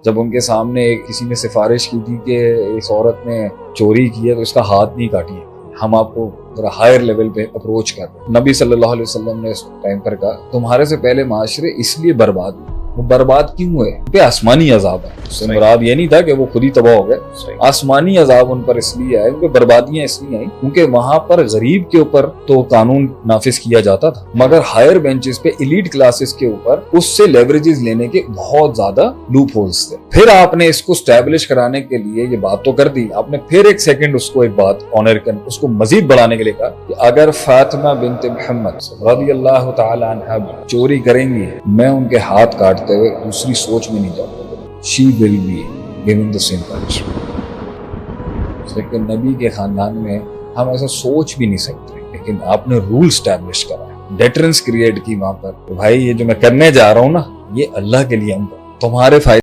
जब उनके सामने किसी ने सिफारिश की थी कि इस औरत ने चोरी की है तो इसका हाथ नहीं काटिए, हम आपको जरा हायर लेवल पे अप्रोच कर रहे हैं। नबी सल्लल्लाहु अलैहि वसल्लम ने उस टाइम पर कहा तुम्हारे से पहले माशरे इसलिए बर्बाद हुए। वो बर्बाद क्यों हुए? उन पे आसमानी अजाब है। उससे मुराद ये नहीं था कि वो खुद ही तबाह हो गए, आसमानी अजाब उन पर इसलिए आए, उनपे बर्बादियां इसलिए आई क्योंकि वहां पर गरीब के ऊपर तो कानून नाफिज किया जाता था, मगर हायर बेंचेस पे एलीट क्लासेस के ऊपर उससे लेवरेजेस लेने के बहुत ज्यादा लूप होल्स थे। फिर आपने इसको स्टैब्लिश कराने के लिए ये बात तो कर दी, आपने फिर एक सेकंड उसको एक बात ऑनर कर उसको मजीद बढ़ाने के लिए कहा कि अगर फातिमा बिन्त मुहम्मद रज़ियल्लाहु तआला अन्हा चोरी करेंगी, मैं उनके हाथ काटते हुए दूसरी सोच में नहीं जाऊंगा। She will be given the same punishment. लेकिन नबी के खानदान में हम ऐसा सोच भी नहीं सकते, लेकिन आपने रूल स्टैब्लिश करा, डेटरेंस क्रिएट की वहां पर। भाई ये जो मैं करने जा रहा हूँ ना, ये अल्लाह के लिए हम तुम्हारे फायदे